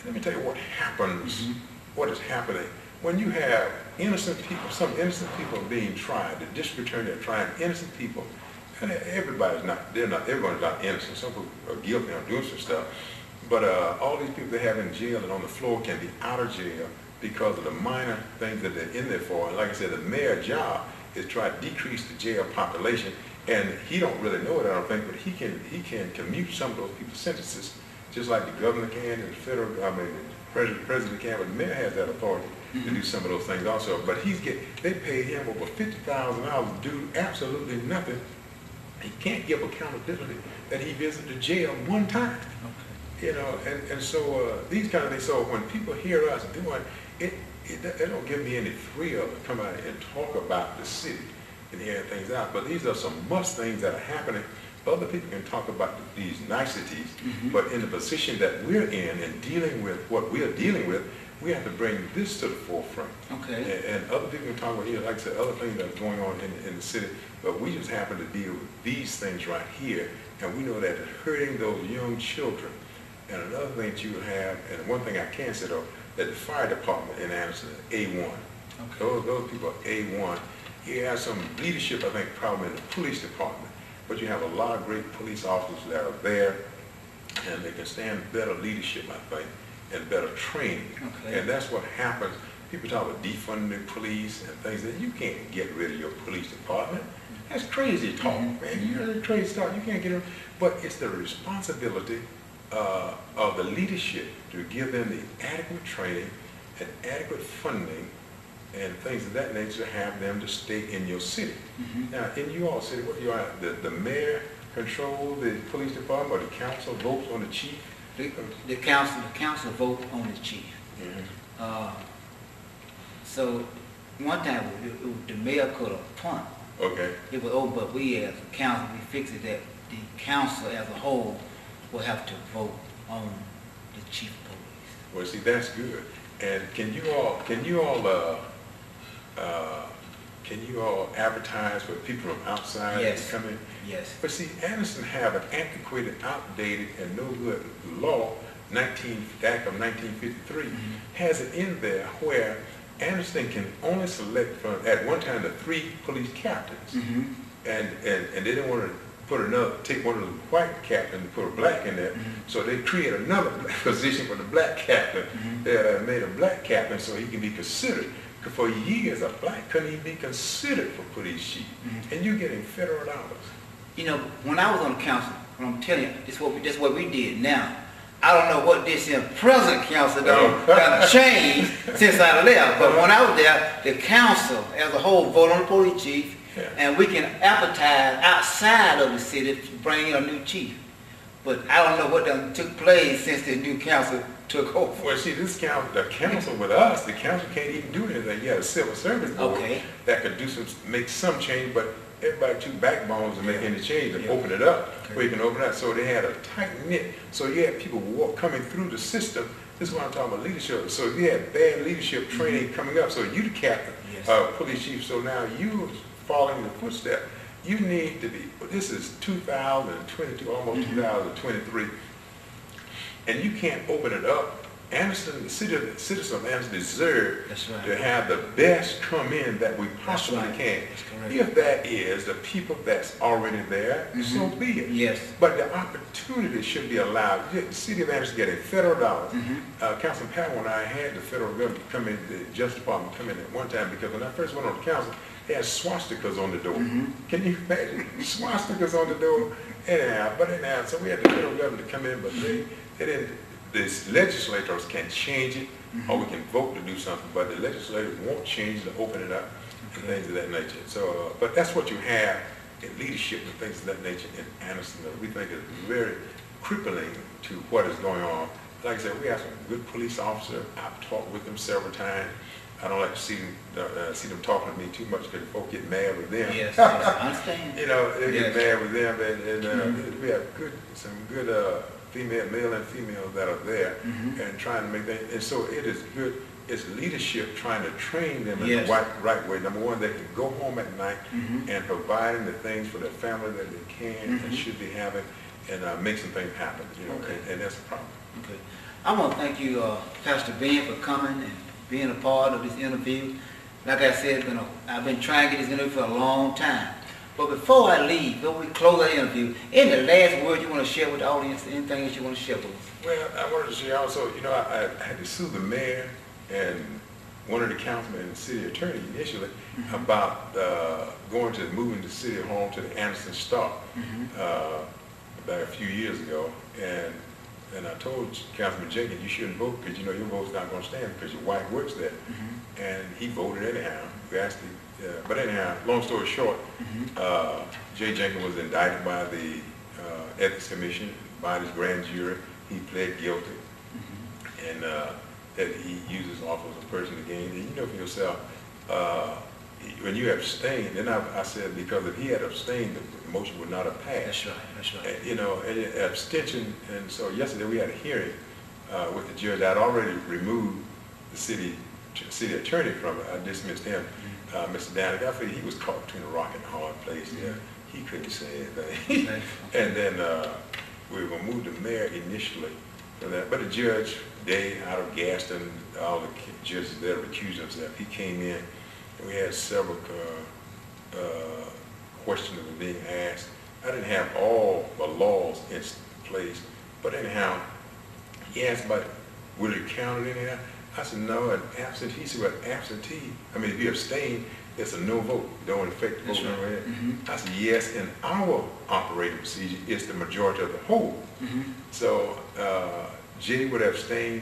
let me tell you what happens. What is happening when you have innocent people? Some innocent people are being tried. The district attorney are trying innocent people. And everybody's not innocent. Some people are guilty of doing some stuff. But all these people they have in jail and on the floor can be out of jail because of the minor things that they're in there for. And like I said, the mayor's job is try to decrease the jail population. And he don't really know it, I don't think, but he can commute some of those people's sentences, just like the governor can and the federal, the president can, but the mayor has that authority to do some of those things also. But they paid him over $50,000 to do absolutely nothing. He can't give accountability that he visited the jail one time. Okay. You know, and so these kind of things. So when people hear us doing it, it don't give me any thrill to come out and talk about the city and hear things out. But these are some must things that are happening. Other people can talk about these niceties, but in the position that we're in and dealing with what we're dealing with, we have to bring this to the forefront. Okay. And other people can talk about, like I said, other things that are going on in the city, but we just happen to deal with these things right here, and we know that it's hurting those young children. And another thing that you have, and one thing I can say though, that the fire department in Anderson is A1. Okay. Those people are A1. You have some leadership, I think, problem in the police department, but you have a lot of great police officers that are there, and they can stand better leadership, I think, and better training. Okay. And that's what happens. People talk about defunding the police and things that you can't get rid of your police department. That's crazy talk, man. You're crazy talk. You can't get rid. But it's the responsibility of the leadership to give them the adequate training and adequate funding and things of that nature to have them to stay in your city. Now, in your city, what do you have? The mayor control the police department, or the council votes on the chief?
The council vote on the chief. So one time the mayor could appoint. Okay. It was over, but we as a council, we fixed it that the council as a whole will have to vote on the chief of police.
Well, see, that's good. And can you all advertise for people from outside to come in?
Yes.
But see, Anderson have an antiquated, outdated, and no good law, Act of 1953, has it in there where Anderson can only select from, at one time, the 3 police captains. And they didn't want to take one of the white captains and put a black in there. So they create another position for the black captain. They made a black captain so he can be considered. For years, a black couldn't even be considered for police chief, and you're getting federal dollars.
You know, when I was on the council, I'm telling you, this is what we did. Now, I don't know what this in present council done changed since I left, but when I was there, the council as a whole voted on the police chief, and we can advertise outside of the city to bring in a new chief. But I don't know what done took place since the new council took over.
Well, see, the council with us, the council can't even do anything. You have a civil service board that could make some change, but everybody too backbones to make any change and open it up where you can open it up. So they had a tight knit. So you had people coming through the system. This is what I'm talking about, leadership. So you had bad leadership training coming up. So you the captain, police chief. So now you following the footsteps. You need to be, this is 2022, almost 2023, and you can't open it up. Anderson, the citizens of Anderson deserve to have the best come in that we possibly can. If that is the people that's already there, so be it. Yes. But the opportunity should be allowed. The city of Anderson getting federal dollars. Councilman Powell and I had the federal government come in, the Justice Department come in at one time, because when I first went on the council, they had swastikas on the door. Can you imagine? Swastikas on the door. Anyhow, so we had the federal government to come in, but they didn't. The legislators can change it, or we can vote to do something, but the legislators won't change to open it up and things of that nature. So, but that's what you have in leadership and things of that nature in Anderson. We think it's very crippling to what is going on like I said, we have some good police officers. I've talked with them several times. I don't like to see them talking to me too much because folks get mad with them.
Yes, I understand.
You know, they get
Yes.
mad with them, and we have some good male and female that are there and trying to make things. And so it is good. It's leadership trying to train them in
Yes.
the right way. Number one, they can go home at night and providing the things for their family that they can and should be having, and make some things happen. You know,
Okay.
and that's a problem.
Okay. I want to thank you, Pastor Ben, for coming and being a part of this interview. Like I said, I've been trying to get this interview for a long time. But before I leave, before we close our interview, any last words you want to share with the audience, anything that you want to share with us?
Well, I wanted to share also, you know, I had to sue the mayor and one of the councilmen and the city attorney initially about moving the city home to the Anderson Star about a few years ago. And I told Councilman Jenkins, you shouldn't vote because you know your vote's not going to stand because your wife works there. And he voted anyhow. We actually, but anyhow, long story short, Jay Jenkins was indicted by the Ethics Commission, by his grand jury. He pled guilty. And that he uses office of person to gain. And you know for yourself, when you abstain, then I said because if he had abstained, the motion would not have passed.
That's right, that's right.
You know, and abstention, and so yesterday we had a hearing with the judge. I'd already removed the city attorney from it. I dismissed him, Mr. Danica. I figured he was caught between a rock and a hard place there. He couldn't say anything. And then we were going to move the mayor initially for that. But the judge, Day out of Gaston, all the judges there recused themselves. He came in, and we had several questions that were being asked. I didn't have all the laws in place, but anyhow, he asked about, will it count it anyhow? I said, no, an absentee. He said, well, absentee, I mean, if you abstain, it's a no vote. It don't affect the vote. Right. I said, yes, in our operating procedure, it's the majority of the whole. So Jay would abstain,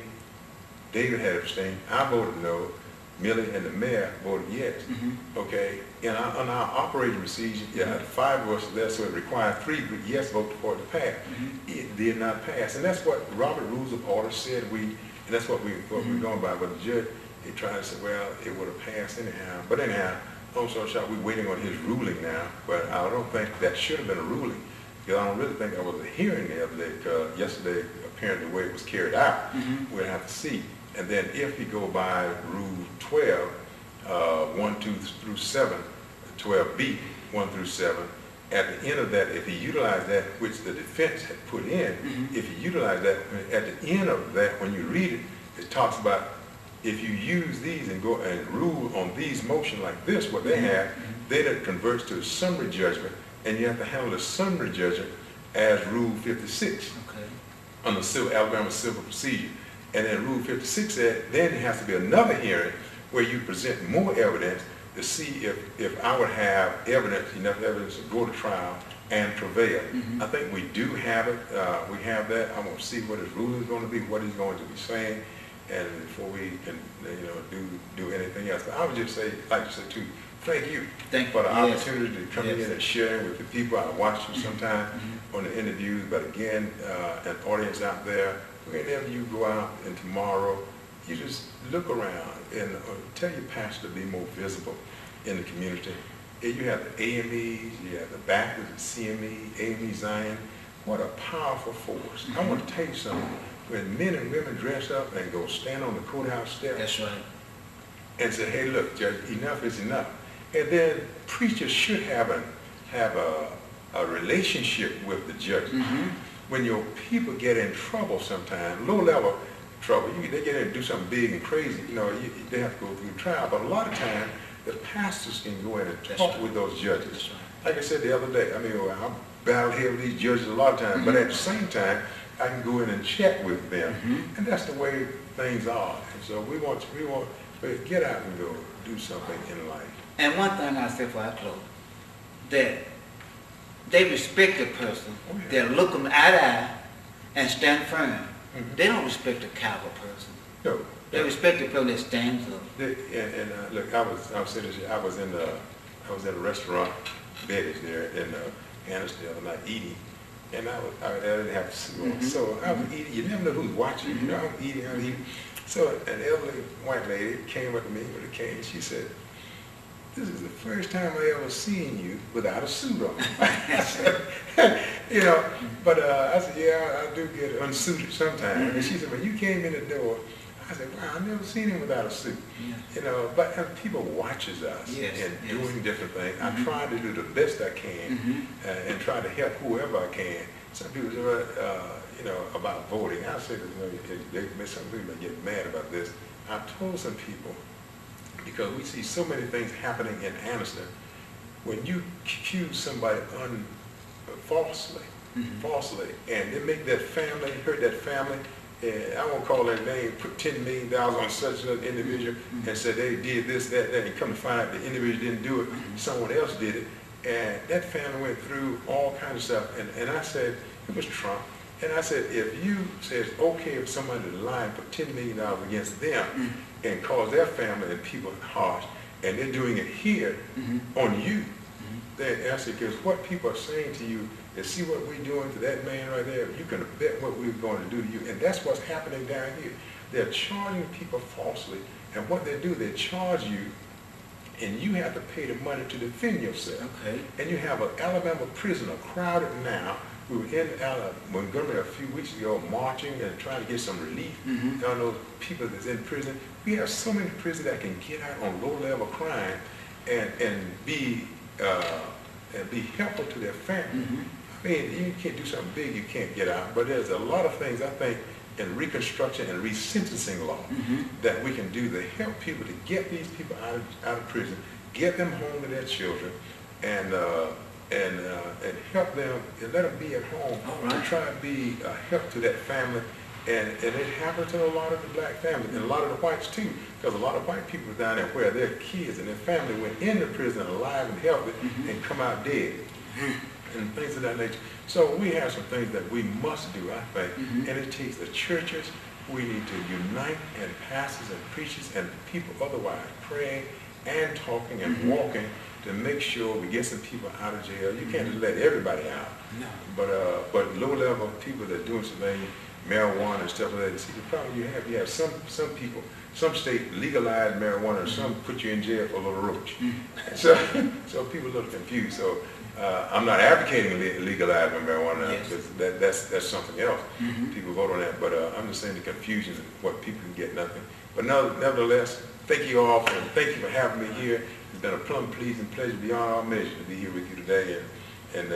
David had abstained, I voted no, Millie and the mayor voted yes. Okay, and on our operating procedure, yeah, 5 of us there, so it required 3 yes votes for it to pass. It did not pass, and that's what Robert Rules of Order said. And that's what we're going by. But the judge, he tried to say, well, it would have passed anyhow. But anyhow, long story short, we're waiting on his ruling now. But I don't think that should have been a ruling, because I don't really think there was a hearing the other day. Because yesterday, apparently, the way it was carried out, we'll have to see. And then if you go by Rule 12, 1, 2 through 7, 12B, 1 through 7, at the end of that, if you utilize that, which the defense had put in, if you utilize that, at the end of that, when you read it, it talks about if you use these and go and rule on these motions like this, what they have, then it converts to a summary judgment, and you have to handle the summary judgment as Rule 56 on the Alabama Civil Procedure. And then Rule 56 said, then it has to be another hearing where you present more evidence to see if I would have enough evidence to go to trial and prevail. I think we do have it. We have that. I want to see what his ruling is going to be, what he's going to be saying, and before we can, do anything else. But I would just like to say too, thank you for the opportunity to come in and share with the people. I watch you sometimes on the interviews, but again, an audience out there, whenever you go out and tomorrow, you just look around and tell your pastor to be more visible in the community. You have the AMEs, you have the Baptist, the CME, AME Zion. What a powerful force. I want to tell you something. When men and women dress up and go stand on the courthouse steps.
That's right.
And say, hey, look, Judge, enough is enough. And then preachers should have a relationship with the judges. When your people get in trouble sometimes, low-level trouble, they get in and do something big and crazy, they have to go through trial. But a lot of times, the pastors can go in and talk with those judges. Like I said the other day, I battle here with these judges a lot of times, but at the same time, I can go in and chat with them. And that's the way things are. And so we want to get out and go do something in life.
And one thing I say before I close, that they respect a person. They look them eye to eye and stand firm. They don't respect a coward person.
No.
They respect the person that stands up.
Look, I was in a restaurant, Betty's there in Annis the other night eating, and I didn't have a suit on. So I was eating. You never know who's watching. You know, I'm eating. So an elderly white lady came up to me with a cane. And she said, "This is the first time I ever seen you without a suit on." I said, you know, but I said, "Yeah, I do get unsuited sometimes." And she said, "When you came in the door," I said, "Wow, I've never seen him without a suit."
Yeah.
You know, but people watches us and doing different things. I try to do the best I can and try to help whoever I can. Some people say, you know, about voting. I say, some people get mad about this. I told some people, because we see so many things happening in Anniston, when you accuse somebody falsely, and they make that family, hurt that family, I won't call their name, put $10 million on such an individual and said they did this, that, and come to find out the individual didn't do it, someone else did it, and that family went through all kinds of stuff, and I said, it was Trump, and I said, if you say it's okay if somebody to lie and put $10 million against them and cause their family and people harsh, and they're doing it here on you, then I said, because what people are saying to you is, see what we're doing to that man right there, you can bet what we're going to do to you. And that's what's happening down here. They're charging people falsely, and what they do, they charge you, and you have to pay the money to defend yourself.
Okay.
And you have an Alabama prisoner crowded now. We were in Montgomery a few weeks ago marching and trying to get some relief on those people that's in prison. We have so many prisoners that can get out on low-level crime and be helpful to their family. I mean, you can't do something big, you can't get out, but there's a lot of things, I think, in reconstruction and resentencing law that we can do to help people to get these people out of prison, get them home to their children, and help them and let them be at home and try to be a help to that family. And it happens to a lot of the black families and a lot of the whites too, because a lot of white people down there where their kids and their family went into prison alive and healthy and come out dead and things of that nature. So we have some things that we must do, I think, and it takes the churches. We need to unite, and pastors and preachers and people otherwise praying and talking and walking to make sure we get some people out of jail. You can't just let everybody out.
No.
But low-level people that are doing some things, marijuana and stuff like that. See, the problem you have some people, some state legalize marijuana, and some put you in jail for a little roach. So people are a little confused. So I'm not advocating legalizing marijuana because that's something else. People vote on that, but I'm just saying the confusion of what people can get nothing. But nevertheless, thank you all and thank you for having me here. It's been a plumb pleasing pleasure beyond all measure to be here with you today and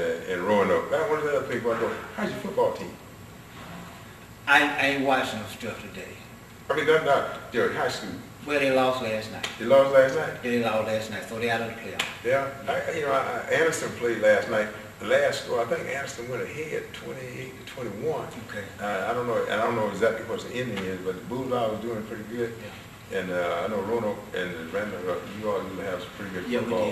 Roanoke. One of the other things about that, how's your football team?
I ain't watching no stuff today.
I mean, not Derek, high school.
Well, they lost last night.
They lost last night?
They lost last night, so they out of the playoff.
Yeah, Anderson played last night. The last score, I think Anderson went ahead 28-21.
Okay.
I don't know exactly what the ending is, but the Bulldogs was doing pretty good.
Yeah.
And I know Roanoke and Randall, you all usually have some pretty good football.
Yeah, we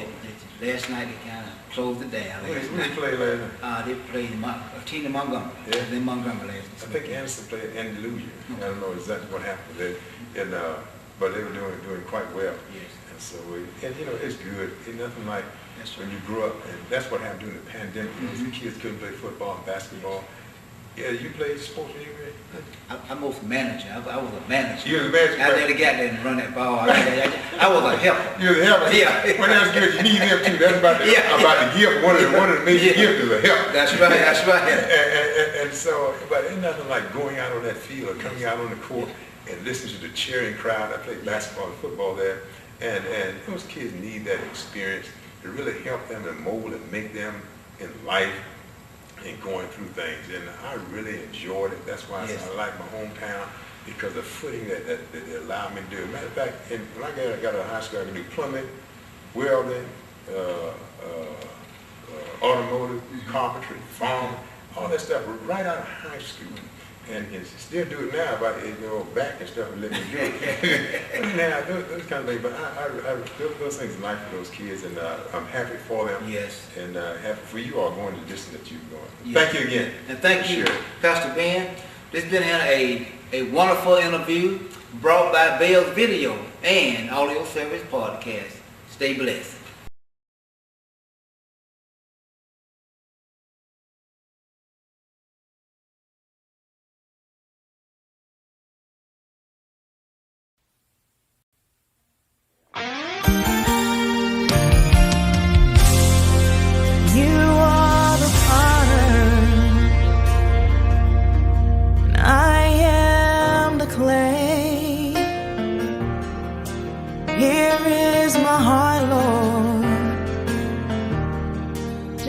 did. Last night they kind of closed it down.
Who they played last night?
They played a team in Montgomery.
Yeah.
They in Montgomery last night.
I think Anderson played Andalusia. I don't know exactly what happened there. But they were doing quite well.
Yes.
And so, it's good. It's nothing like when you grew up, and that's what happened during the pandemic. The kids couldn't play football and basketball. Yeah, you played sports when you were
I'm most manager. I was a manager.
You was a manager?
I let the guy there and run that ball. I was a helper.
You was a helper?
Yeah.
Well, that's good. You need him too. That's about the gift. One of the major gifts is a help.
That's right.
And so, but it's nothing like going out on that field or coming out on the court and listening to the cheering crowd. I played basketball and football there. And those kids need that experience to really help them and mold and make them in life and going through things. And I really enjoyed it. That's why I said I like my hometown, because the footing that they allowed me to do. Matter of fact, when I got out of high school, I could do plumbing, welding, automotive, carpentry, farming, all that stuff right out of high school. And still do it now, but back and stuff and let me do it. But now, those kind of things. But those things are nice for those kids, and I'm happy for them.
Yes.
And happy for you all going the distance that you've gone.
Yes.
Thank you again.
And thank you, Pastor Ben. This has been a wonderful interview brought by Bell's Video and Audio Service Podcast. Stay blessed.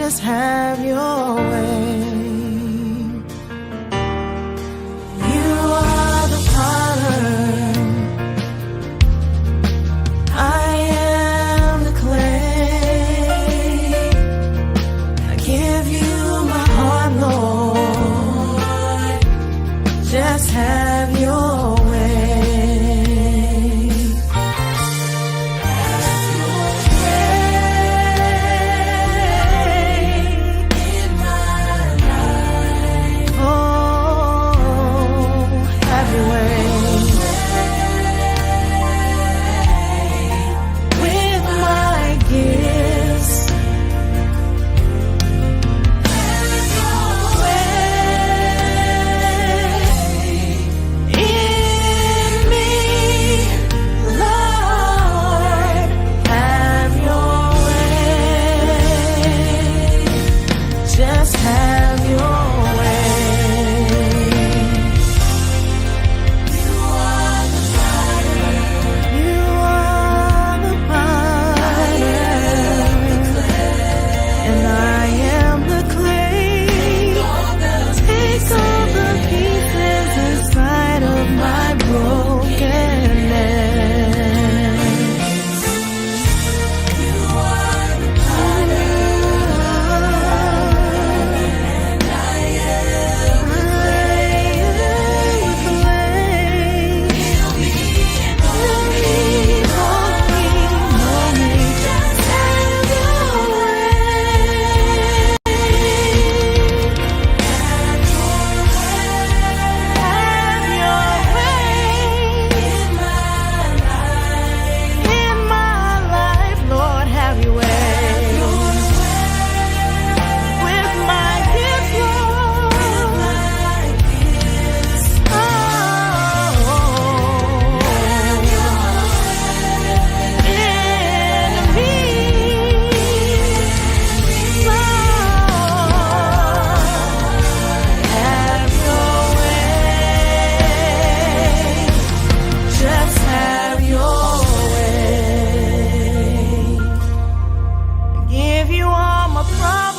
just have your way. You are the potter, I am the clay. I give you my heart, Lord, just have your way. Just have your way. You are the potter. You are the potter. And I am the clay. Take all the pieces inside of my brokenness. You are the potter. Give you all my problems.